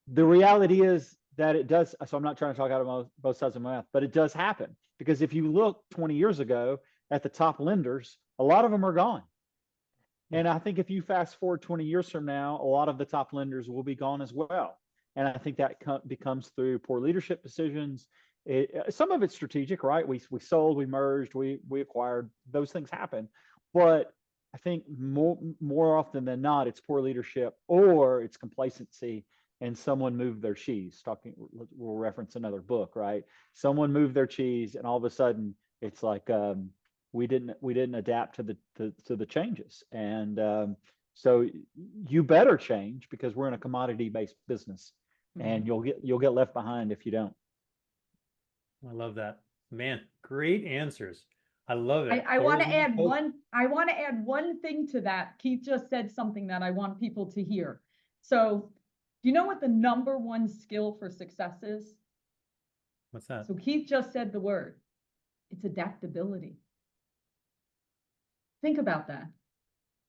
The reality is that it does. So I'm not trying to talk out of both sides of my mouth, but it does happen. Because if you look 20 years ago at the top lenders, a lot of them are gone. And I think if you fast forward 20 years from now, a lot of the top lenders will be gone as well. And I think that becomes through poor leadership decisions. Some of it's strategic, right? We sold, we merged, we acquired. Those things happen. But I think more often than not, it's poor leadership or it's complacency, and someone moved their cheese. We'll reference another book, right? Someone moved their cheese, and all of a sudden, it's like we didn't adapt to the changes. And so you better change, because we're in a commodity-based business, and you'll get left behind if you don't. I love that, man. Great answers. I love it. I want to add one thing to that. Keith just said something that I want people to hear. So, do you know what the number one skill for success is? What's that? So Keith just said the word. It's adaptability. Think about that,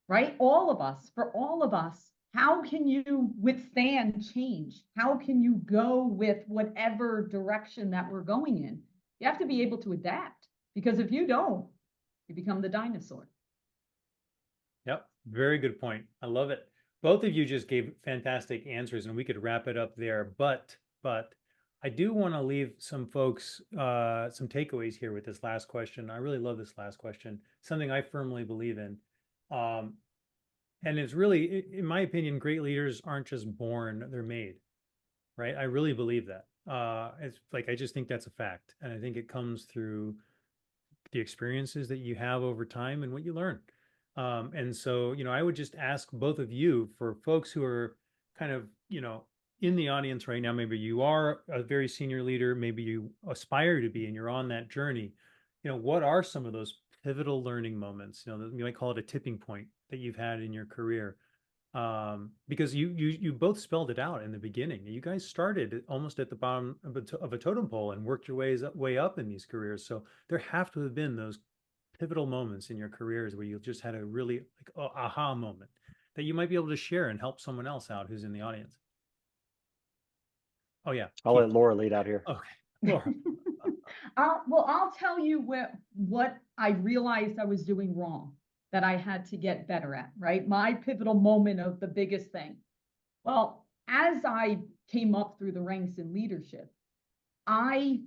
right? For all of us, how can you withstand change? How can you go with whatever direction that we're going in? You have to be able to adapt, because if you don't, you become the dinosaur. Yep. Very good point. I love it. Both of you just gave fantastic answers, and we could wrap it up there. But I do want to leave some folks some takeaways here with this last question. I really love this last question, something I firmly believe in. And it's really, in my opinion, great leaders aren't just born, they're made, right? I really believe that. It's like, I just think that's a fact. And I think it comes through the experiences that you have over time and what you learn. And so, I would just ask both of you, for folks who are kind of, in the audience right now, maybe you are a very senior leader, maybe you aspire to be, and you're on that journey. What are some of those pivotal learning moments? You might call it a tipping point that you've had in your career. Because you both spelled it out in the beginning. You guys started almost at the bottom of a totem pole and worked your way up in these careers. So there have to have been those pivotal moments in your careers where you just had a really aha moment that you might be able to share and help someone else out who's in the audience. Oh yeah, I'll let Laura lead out here. Okay, Laura. I'll tell you what I realized I was doing wrong, that I had to get better at, right? My pivotal moment of the biggest thing. Well, as I came up through the ranks in leadership, I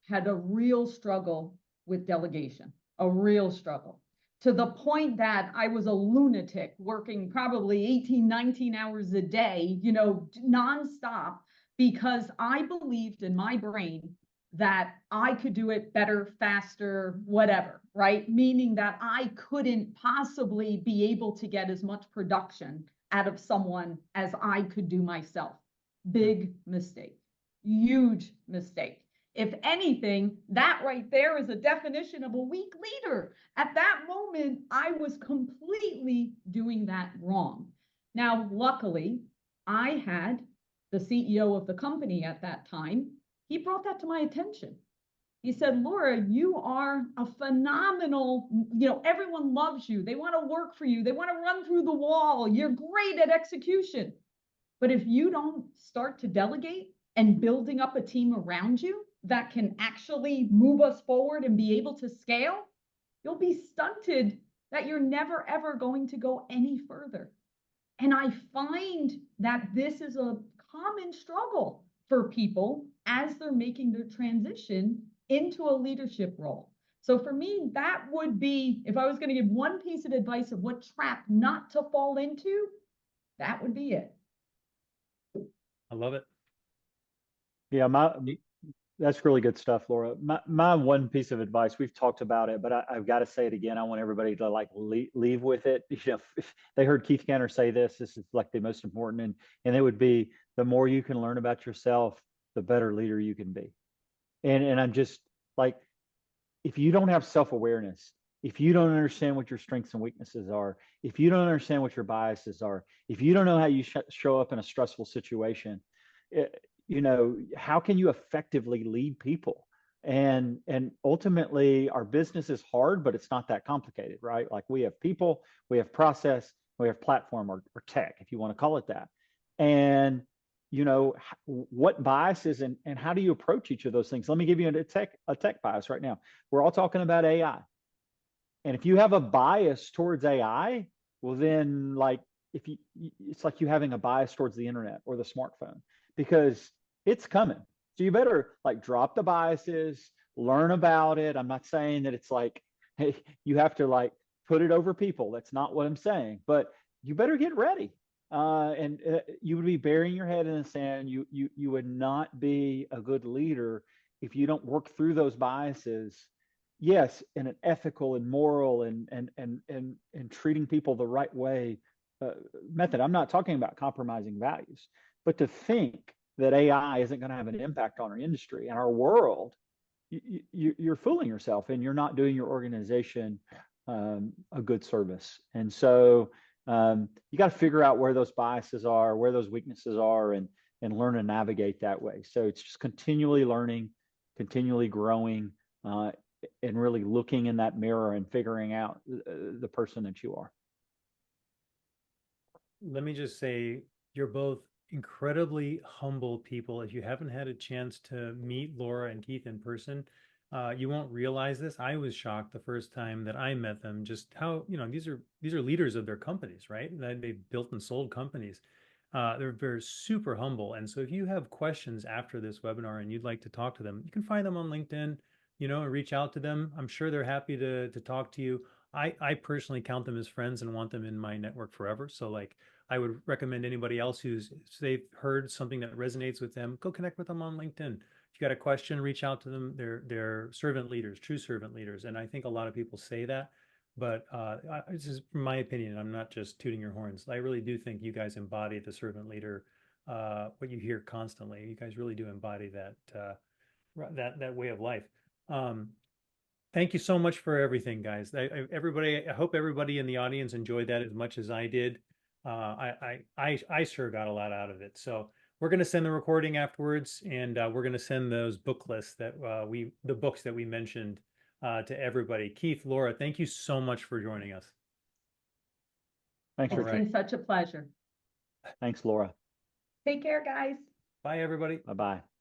had a real struggle with delegation, a real struggle, to the point that I was a lunatic, working probably 18, 19 hours a day, nonstop, because I believed in my brain that I could do it better, faster, whatever, right? Meaning that I couldn't possibly be able to get as much production out of someone as I could do myself. Big mistake, huge mistake. If anything, that right there is a definition of a weak leader. At that moment, I was completely doing that wrong. Now, luckily, I had the CEO of the company at that time. He brought that to my attention. He said, Laura, you are a phenomenal, everyone loves you. They want to work for you. They want to run through the wall. You're great at execution. But if you don't start to delegate and building up a team around you that can actually move us forward and be able to scale, you'll be stunted that you're never, ever going to go any further. And I find that this is a common struggle for people as they're making their transition into a leadership role. So for me, that would be, if I was going to give one piece of advice of what trap not to fall into, that would be it. I love it. Yeah, that's really good stuff, Laura. My one piece of advice, we've talked about it, but I've got to say it again. I want everybody to like leave with it. You know, if they heard Keith Canter say this is like the most important, and it would be, the more you can learn about yourself, the better leader you can be. And I'm just like, if you don't have self-awareness, if you don't understand what your strengths and weaknesses are, if you don't understand what your biases are, if you don't know how you show up in a stressful situation, you know, how can you effectively lead people? And ultimately, our business is hard, but it's not that complicated, right? Like, we have people, we have process, we have platform, or tech, if you want to call it that. And you know, what biases and how do you approach each of those things? Let me give you a tech bias right now. We're all talking about AI. And if you have a bias towards AI, well, then like, it's like you having a bias towards the internet or the smartphone, because it's coming. So you better like drop the biases, learn about it. I'm not saying that it's like, hey, you have to like put it over people. That's not what I'm saying, but you better get ready. And you would be burying your head in the sand. You would not be a good leader if you don't work through those biases. Yes, in an ethical and moral and treating people the right way method. I'm not talking about compromising values, but to think that AI isn't going to have an impact on our industry and our world, you're fooling yourself, and you're not doing your organization a good service. And so you got to figure out where those biases are, where those weaknesses are, and learn to navigate that way. So it's just continually learning, continually growing, and really looking in that mirror and figuring out the person that you are. Let me just say, you're both incredibly humble people. If you haven't had a chance to meet Laura and Keith in person, you won't realize this. I was shocked the first time that I met them, just how, you know, these are leaders of their companies, right? They built and sold companies. They're super humble. And so if you have questions after this webinar and you'd like to talk to them, you can find them on LinkedIn, you know, and reach out to them. I'm sure they're happy to talk to you. I personally count them as friends and want them in my network forever. So like, I would recommend anybody else who's, they've heard something that resonates with them, go connect with them on LinkedIn. If you got a question, reach out to them. They're servant leaders, true servant leaders. And I think a lot of people say that, but this is my opinion. I'm not just tooting your horns. I really do think you guys embody the servant leader, what you hear constantly. You guys really do embody that, that way of life. Thank you so much for everything, guys. I hope everybody in the audience enjoyed that as much as I did. I sure got a lot out of it. So we're going to send the recording afterwards, and we're going to send those book lists that the books that we mentioned to everybody. Keith, Laura, thank you so much for joining us. Thanks. It's been such a pleasure. Thanks, Laura. Take care, guys. Bye, everybody. Bye-bye.